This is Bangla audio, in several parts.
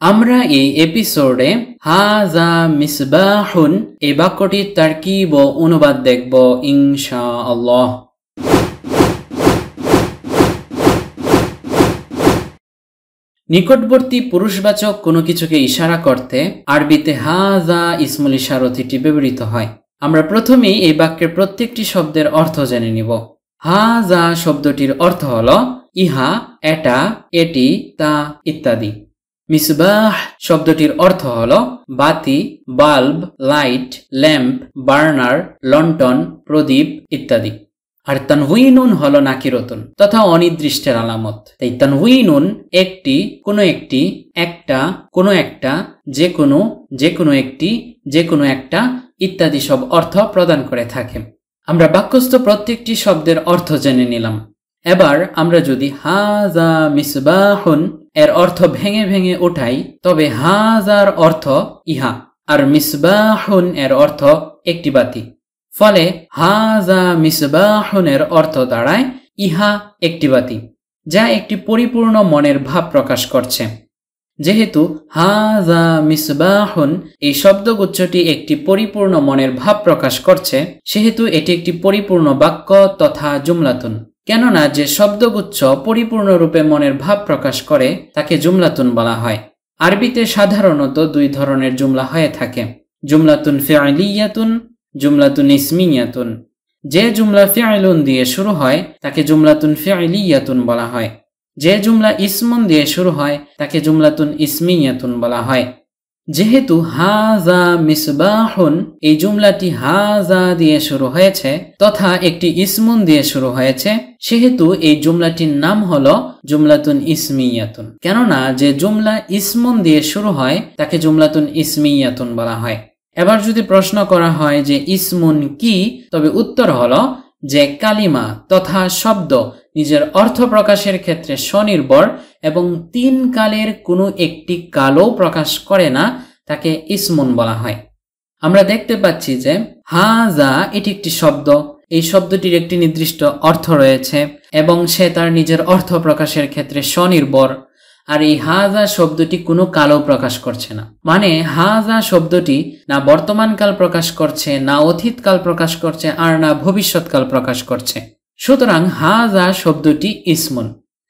আমরা এই এপিসোডে হাযা মিসবাহুন এই বাক্যটির তারকিব ও অনুবাদ দেখব ইনশাআল্লাহ। নিকটবর্তী পুরুষবাচক কোনো কিছুকে ইশারা করতে আরবিতে হাযা ইসমুল ইশারতিটি ব্যবহৃত হয়। আমরা প্রথমেই এই বাক্যের প্রত্যেকটি শব্দের অর্থ জেনে নিব। হাযা শব্দটির অর্থ হলো ইহা, এটা, এটি, তা ইত্যাদি। মিসবাহ শব্দটির অর্থ হলো বাতি, বাল্ব, লাইট, ল্যাম্প, বার্নার, লন্ঠন, প্রদীপ ইত্যাদি। আর তানউইনুন হলো নাকিরতুন তথা অনির্দিষ্টের আলামত। তাই তানউইনুন একটি, কোনো একটি, একটা, কোনো একটা, যে কোনো একটি, যে কোনো একটা ইত্যাদি সব অর্থ প্রদান করে থাকে। আমরা বাক্যস্থ প্রত্যেকটি শব্দের অর্থ জেনে নিলাম। এবার আমরা যদি হাযা মিসবাহুন এর অর্থ ভেঙে ভেঙে উঠাই, তবে হাযার অর্থ ইহা আর মিসবাহুন এর অর্থ একটি বাতি। ফলে হাযা মিসবাহুন এর অর্থ দাঁড়ায় ইহা একটি বাতি, যা একটি পরিপূর্ণ মনের ভাব প্রকাশ করছে। যেহেতু হাযা মিসবাহুন এই শব্দগুচ্ছটি একটি পরিপূর্ণ মনের ভাব প্রকাশ করছে, সেহেতু এটি একটি পরিপূর্ণ বাক্য তথা জুমলাতুন। কেননা যে শব্দগুচ্ছ পরিপূর্ণরূপে মনের ভাব প্রকাশ করে তাকে জুমলাতুন বলা হয়। আরবিতে সাধারণত দুই ধরনের জুমলা হয়ে থাকে, জুমলাতুন ফি'লিয়াতুন, জুমলাতুন ইসমিয়াতুন। যে জুমলা ফি'লুন দিয়ে শুরু হয় তাকে জুমলাতুন ফি'লিয়াতুন বলা হয়। যে জুমলা ইসমুন দিয়ে শুরু হয় তাকে জুমলাতুন ইসমিয়াতুন বলা হয়। যেহেতু হাযা মিসবাহুন এই জুমলাটি হাযা দিয়ে শুরু হয়েছে তথা একটি ইসমুন দিয়ে শুরু হয়েছে, সেহেতু এই জুমলাটির নাম হলো জুমলাতুন ইসমিয়াতুন। কেননা যে জুমলা ইসমুন দিয়ে শুরু হয় তাকে জুমলাতুন ইসমিয়াতুন বলা হয়। এবার যদি প্রশ্ন করা হয় যে ইসমুন কি, তবে উত্তর হলো যে কালিমা তথা শব্দ নিজের অর্থ প্রকাশের ক্ষেত্রে স্বনির্ভর এবং তিন কালের কোনো একটি কালও প্রকাশ করে না, তাকে ইসমুন বলা হয়। আমরা দেখতে পাচ্ছি যে হাযা এটি একটি শব্দ, এই শব্দটির একটি নির্দিষ্ট অর্থ রয়েছে এবং সে তার নিজের অর্থ প্রকাশের ক্ষেত্রে স্বনির্ভর। আর এই হাযা শব্দটি কোনো কালও প্রকাশ করছে না, মানে হাযা শব্দটি না বর্তমানকাল প্রকাশ করছে, না অতীতকাল প্রকাশ করছে, আর না ভবিষ্যৎকাল প্রকাশ করছে। সুতরাং হাযা শব্দটি ইসমুন।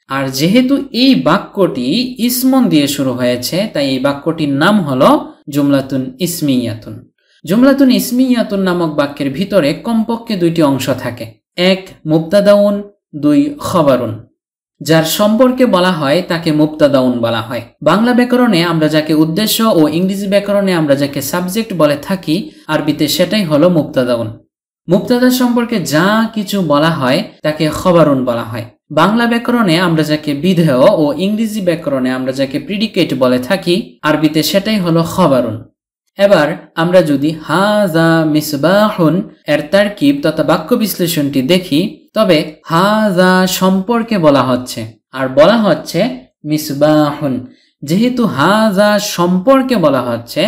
আর যেহেতু এই বাক্যটি ইসমুন দিয়ে শুরু হয়েছে, তাই এই বাক্যটির নাম হলো জুমলাতুন ইসমিয়াতুন। জুমলাতুন ইসমিয়াতুন নামক বাক্যের ভিতরে কমপক্ষে দুইটি অংশ থাকে, এক মুবতাদাউন, দুই খবরুন। যার সম্পর্কে বলা হয় তাকে মুবতাদাউন বলা হয়। বাংলা ব্যাকরণে আমরা যাকে উদ্দেশ্য ও ইংরেজি ব্যাকরণে আমরা যাকে সাবজেক্ট বলে থাকি, আরবিতে সেটাই হলো মুবতাদাউন। মুবতাদা সম্পর্কে যা কিছু বলা হয় তাকে খবরুন বলা হয়। বাংলা ব্যাকরণে আমরা যাকে বিধেয় ও ইংরেজি ব্যাকরণে আমরা যাকে প্রিডিকেট বলে থাকি, আরবিতে সেটাই হলো খবরুন। এবার আমরা যদি হাযা মিসবাহুন এর তারকিব তথা বাক্য বিশ্লেষণটি দেখি, তবে হাযা সম্পর্কে বলা হচ্ছে আর বলা হচ্ছে মিসবাহুন। যেহেতু হাযা সম্পর্কে বলা হচ্ছে,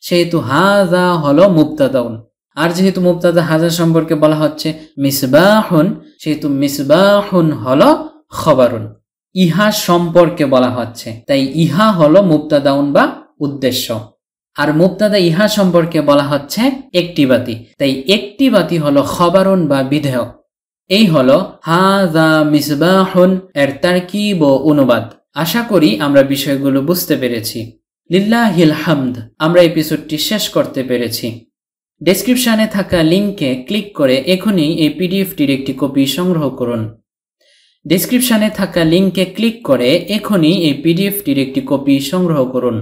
সেহেতু হাযা হলো মুবতাদাউন। আর যেহেতু মুবতাদা হাযা সম্পর্কে বলা হচ্ছে মিসবাহুন, সেহেতু মিসবাহুন হলো খবরুন। ইহা সম্পর্কে বলা হচ্ছে, তাই ইহা হলো মুবতাদাউন বা উদ্দেশ্য। আর মুবতাদা ইহা সম্পর্কে বলা হচ্ছে একটি বাতি, তাই একটি বাতি হলো খবরুন বা বিধেয়। এই হলো হাযা মিসবাহুন এর তারকিব ও অনুবাদ। আশা করি আমরা বিষয়গুলো বুঝতে পেরেছি। লিল্লাহিল হামদ, আমরা এপিসোডটি শেষ করতে পেরেছি। ডেসক্রিপশনে থাকা লিঙ্কে ক্লিক করে এখনই এই পিডিএফটির একটি কপি সংগ্রহ করুন। ডেসক্রিপশনে থাকা লিঙ্কে ক্লিক করে এখনই এই পিডিএফটির একটি কপি সংগ্রহ করুন।